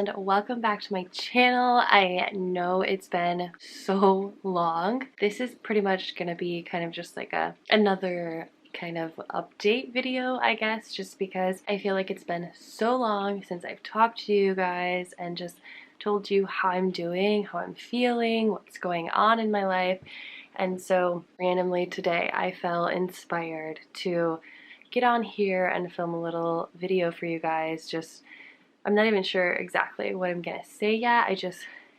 and welcome back to my channel. I know it's been so long. This is pretty much gonna be kind of just like another kind of update video, I guess, just because I feel like it's been so long since I've talked to you guys and just told you how I'm doing, how I'm feeling, what's going on in my life. And so randomly today I felt inspired to get on here and film a little video for you guys. I'm not even sure exactly what I'm gonna say yet. It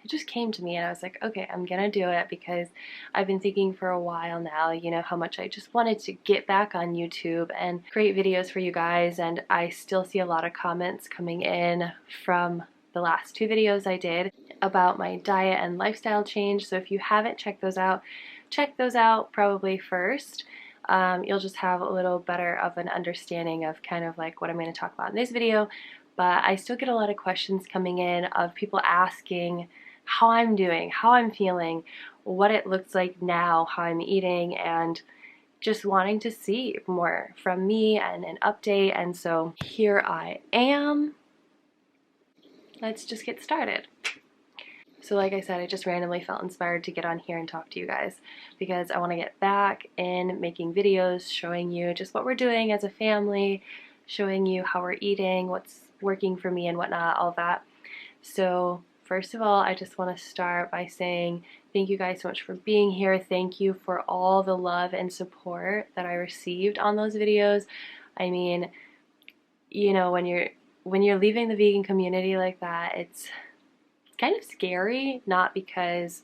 just came to me and I was like, okay, I'm gonna do it because I've been thinking for a while now, you know, how much I just wanted to get back on YouTube and create videos for you guys. And I still see a lot of comments coming in from the last two videos I did about my diet and lifestyle change. So if you haven't checked those out, check those out probably first. You'll just have a little better of an understanding of kind of like what I'm going to talk about in this video. But I still get a lot of questions coming in of people asking how I'm doing, how I'm feeling, what it looks like now, how I'm eating, and just wanting to see more from me and an update. And so here I am. Let's just get started. So like I said, I just randomly felt inspired to get on here and talk to you guys because I want to get back in making videos showing you just what we're doing as a family, showing you how we're eating, what's working for me and whatnot, all that. So first of all, I just want to start by saying thank you guys so much for being here. Thank you for all the love and support that I received on those videos. I mean, you know, when you're leaving the vegan community like that, it's kind of scary, not because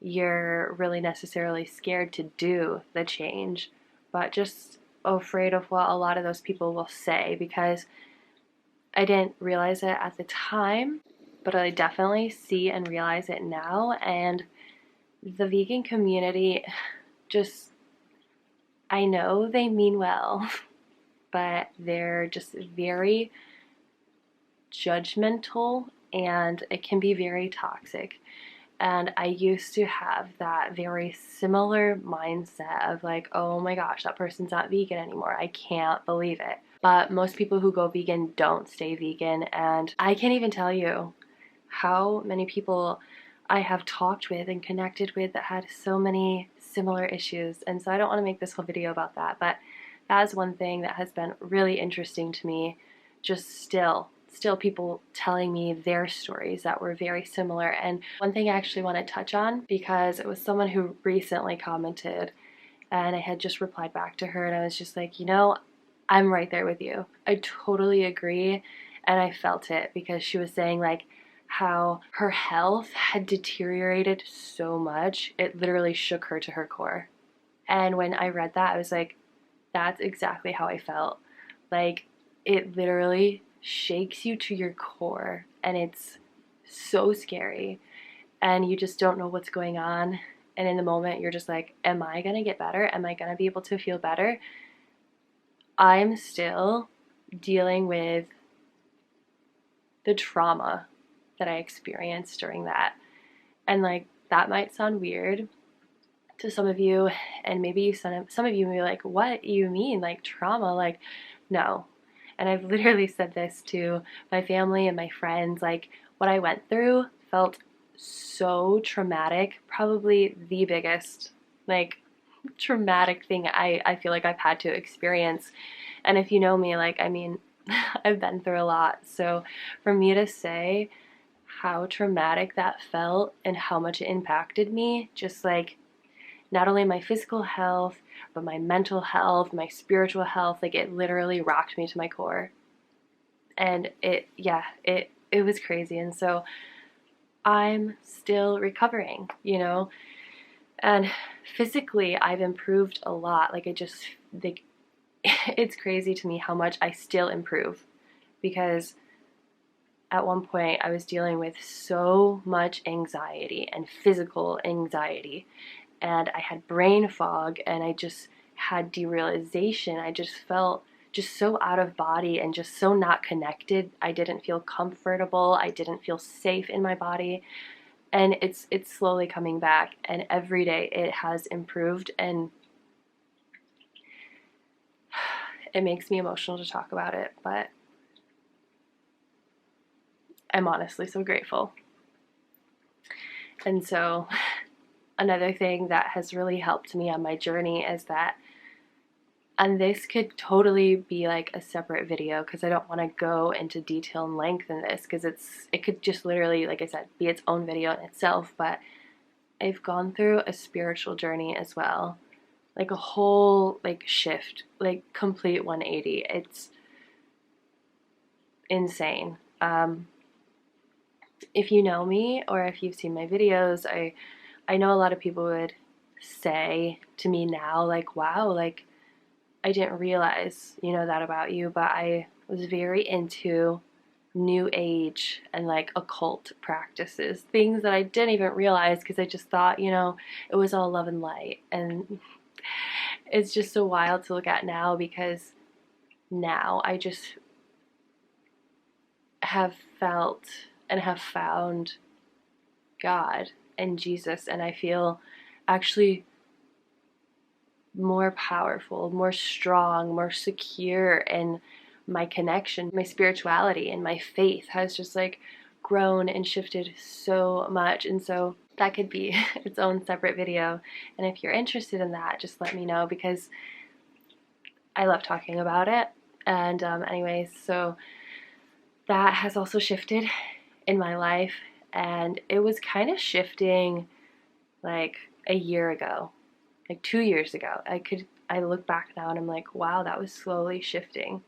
you're really necessarily scared to do the change, but just afraid of what a lot of those people will say, because I didn't realize it at the time, but I definitely see and realize it now. And the vegan community, just, I know they mean well, but they're just very judgmental and it can be very toxic. And I used to have that very similar mindset of like, oh my gosh, that person's not vegan anymore. I can't believe it. But most people who go vegan don't stay vegan. And I can't even tell you how many people I have talked with and connected with that had so many similar issues. And so I don't want to make this whole video about that, but that is one thing that has been really interesting to me. Just still people telling me their stories that were very similar. And one thing I actually want to touch on, because it was someone who recently commented and I had just replied back to her and I was just like, you know, I'm right there with you. I totally agree. And I felt it because she was saying like how her health had deteriorated so much, it literally shook her to her core. And when I read that, I was like, that's exactly how I felt. Like, it literally shakes you to your core and it's so scary and you just don't know what's going on. And in the moment you're just like, am I gonna get better? Am I gonna be able to feel better? I'm still dealing with the trauma that I experienced during that. And like, that might sound weird to some of you, and maybe some of you may be like, what you mean, like trauma? Like, no. And I've literally said this to my family and my friends, like what I went through felt so traumatic, probably the biggest like traumatic thing I feel like I've had to experience. And if you know me, like, I mean, I've been through a lot. So for me to say how traumatic that felt and how much it impacted me, just like not only my physical health, but my mental health, my spiritual health, like it literally rocked me to my core. And it was crazy. And so I'm still recovering, you know, and physically I've improved a lot. Like it's crazy to me how much I still improve, because at one point I was dealing with so much anxiety and physical anxiety, and I had brain fog and I just had derealization. I just felt just so out of body and just so not connected. I didn't feel comfortable. I didn't feel safe in my body. And it's slowly coming back, and every day it has improved, and it makes me emotional to talk about it. But I'm honestly so grateful. And so another thing that has really helped me on my journey is that, and this could totally be like a separate video because I don't want to go into detail and length in this because it could just literally, like I said, be its own video in itself. But I've gone through a spiritual journey as well, like a whole like shift, like complete 180. It's insane. If you know me or if you've seen my videos, I know a lot of people would say to me now, like, wow, like, I didn't realize, that about you, but I was very into new age and like occult practices, things that I didn't even realize because I just thought, it was all love and light. And it's just so wild to look at now because now I just have felt and have found God and Jesus, and I feel actually more powerful, more strong, more secure in my connection. My spirituality and my faith has just like grown and shifted so much. And so that could be its own separate video. And if you're interested in that, just let me know because I love talking about it. And anyways, so that has also shifted in my life, and it was kind of shifting like a year ago, like 2 years ago. I look back now and I'm like, wow, that was slowly shifting.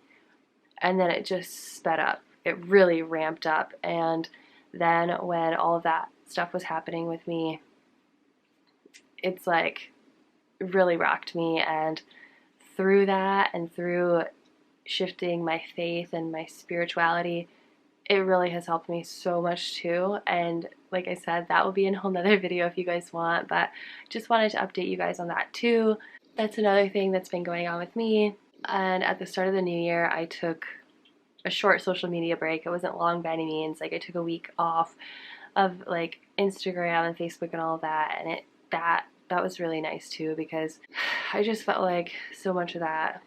And then it just sped up. It really ramped up. And then when all of that stuff was happening with me, it's like it really rocked me. And through that and through shifting my faith and my spirituality, it really has helped me so much too. And like I said, that will be in a whole nother video if you guys want, but just wanted to update you guys on that too. That's another thing that's been going on with me. And at the start of the new year, I took a short social media break. It wasn't long by any means. Like I took a week off of like Instagram and Facebook and all of that, and that was really nice too because I just felt like so much of that,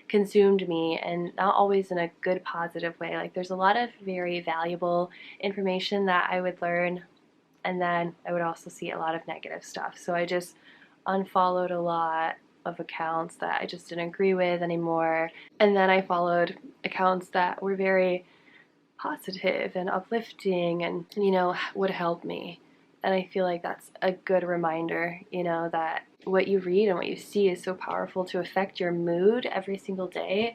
consumed me, and not always in a good positive way. Like there's a lot of very valuable information that I would learn, and then I would also see a lot of negative stuff. So I just unfollowed a lot of accounts that I just didn't agree with anymore, and then I followed accounts that were very positive and uplifting and would help me. And I feel like that's a good reminder, that what you read and what you see is so powerful to affect your mood every single day.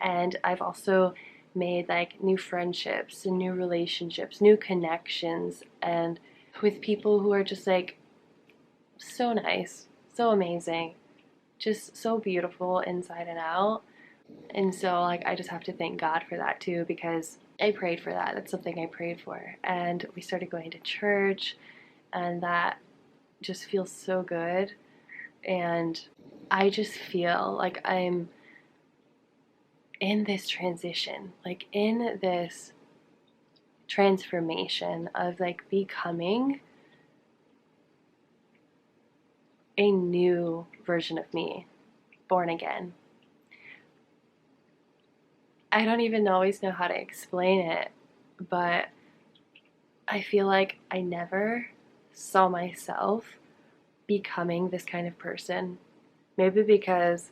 And I've also made like new friendships and new relationships, new connections, and with people who are just like so nice, so amazing, just so beautiful inside and out. And so like I just have to thank God for that too, because I prayed for that. That's something I prayed for. And we started going to church, and that just feels so good. And I just feel like I'm in this transition, like in this transformation of like becoming a new version of me, born again. I don't even always know how to explain it, but I feel like I never saw myself becoming this kind of person. Maybe because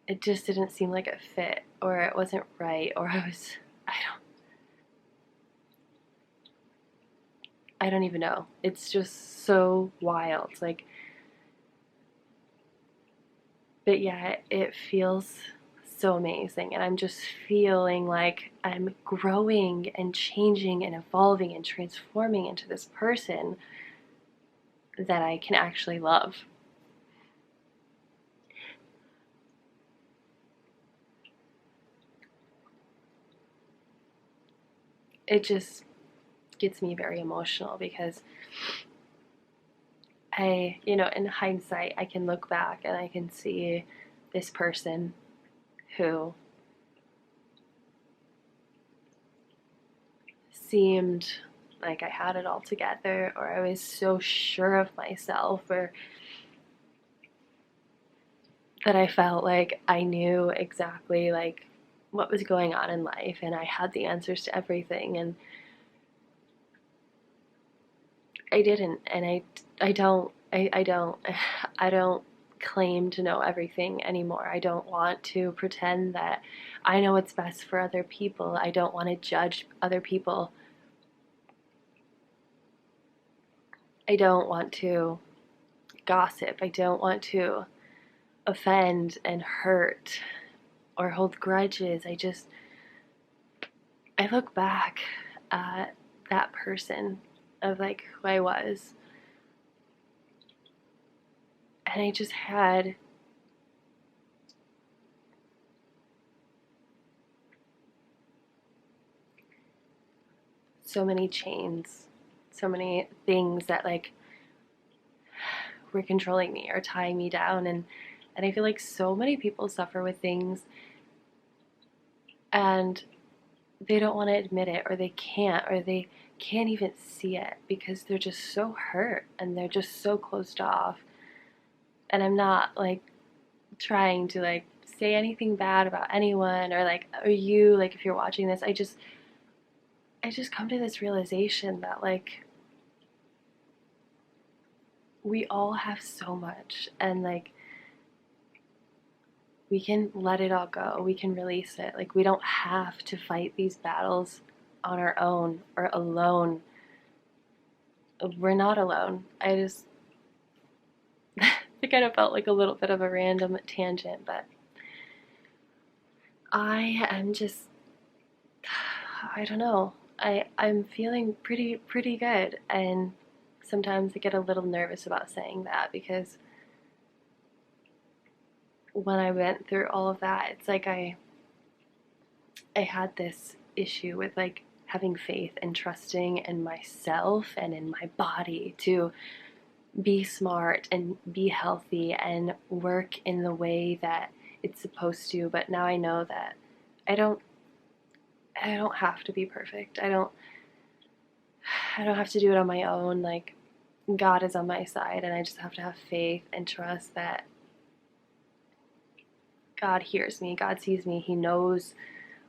it just didn't seem like it fit, or it wasn't right, or I don't even know. It's just so wild. Like, but yeah, it feels so amazing, and I'm just feeling like I'm growing and changing and evolving and transforming into this person that I can actually love. It just gets me very emotional because in hindsight, I can look back and I can see this person who seemed like I had it all together, or I was so sure of myself, or that I felt like I knew exactly like what was going on in life, and I had the answers to everything, and I didn't, and I don't I don't claim to know everything anymore. I don't want to pretend that I know what's best for other people. I don't want to judge other people. I don't want to gossip. I don't want to offend and hurt or hold grudges. I look back at that person of like who I was, and I just had so many chains, so many things that like were controlling me or tying me down, and I feel like so many people suffer with things and they don't want to admit it, or they can't even see it because they're just so hurt and they're just so closed off. And I'm not like trying to like say anything bad about anyone, or like, or you, like if you're watching this, I just come to this realization that like we all have so much, and like we can let it all go. We can release it. Like we don't have to fight these battles on our own or alone. We're not alone. I just it kind of felt like a little bit of a random tangent, but I am just, I don't know. I'm feeling pretty good, and sometimes I get a little nervous about saying that because when I went through all of that, it's like I had this issue with like having faith and trusting in myself and in my body to be smart and be healthy and work in the way that it's supposed to. But now I know that I don't have to be perfect. I don't have to do it on my own. Like God is on my side, and I just have to have faith and trust that God hears me, God sees me, He knows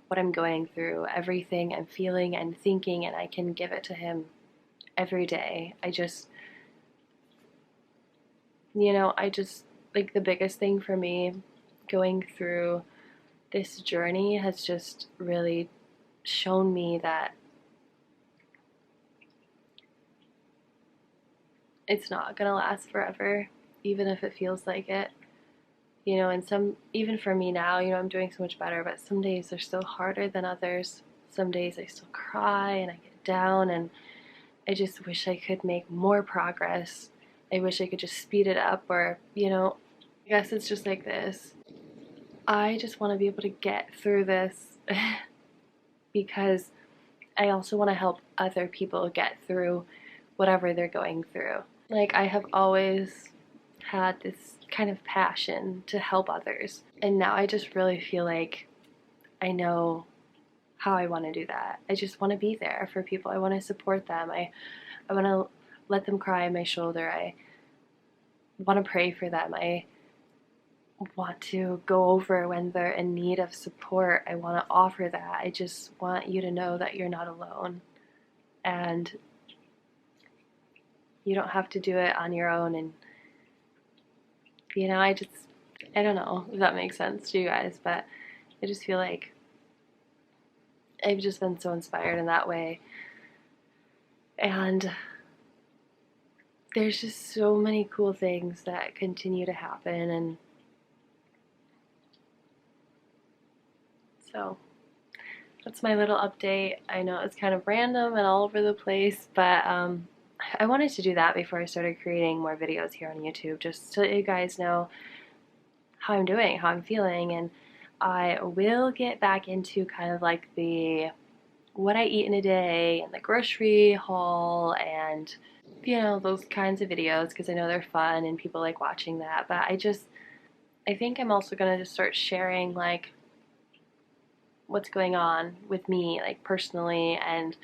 what I'm going through, everything I'm feeling and thinking, and I can give it to Him every day. I just like the biggest thing for me going through this journey has just really shown me that it's not gonna last forever, even if it feels like it. And even for me now, I'm doing so much better, but some days are still harder than others. Some days I still cry and I get down, and I just wish I could make more progress. I wish I could just speed it up, or, I guess it's just like this. I just want to be able to get through this because I also want to help other people get through whatever they're going through. Like, I have always had this kind of passion to help others, and now I just really feel like I know how I want to do that. I just want to be there for people. I want to support them. I want to let them cry on my shoulder. I want to pray for them. I want to go over when they're in need of support. I want to offer that. I just want you to know that you're not alone, and you don't have to do it on your own. And I don't know if that makes sense to you guys, but I just feel like I've just been so inspired in that way. And there's just so many cool things that continue to happen, and so that's my little update. I know it's kind of random and all over the place, but I wanted to do that before I started creating more videos here on YouTube, just to let you guys know how I'm doing, how I'm feeling. And I will get back into kind of like the what I eat in a day and the grocery haul and those kinds of videos, because I know they're fun and people like watching that. But I think I'm also gonna just start sharing like what's going on with me, like personally, and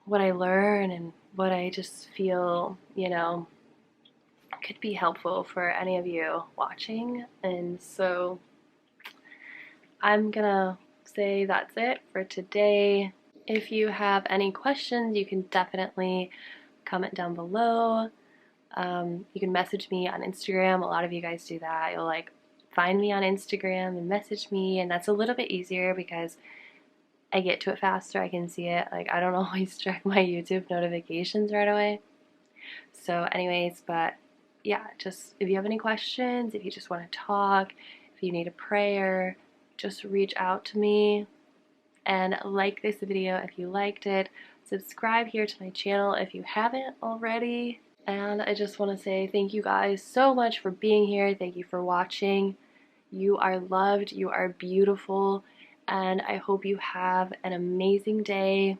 what I learn and what I just feel, could be helpful for any of you watching. And so I'm gonna say that's it for today. If you have any questions, you can definitely comment down below. You can message me on Instagram. A lot of you guys do that. You'll like find me on Instagram and message me, and that's a little bit easier because I get to it faster. I can see it. Like, I don't always check my YouTube notifications right away. So anyways, but yeah, just if you have any questions, if you just want to talk, if you need a prayer, just reach out to me and like this video if you liked it. Subscribe here to my channel if you haven't already. And I just want to say thank you guys so much for being here. Thank you for watching. You are loved, you are beautiful, and I hope you have an amazing day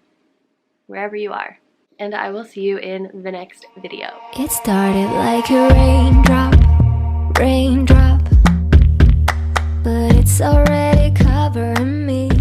wherever you are. And I will see you in the next video. It started like a raindrop, raindrop, but it's already covering me.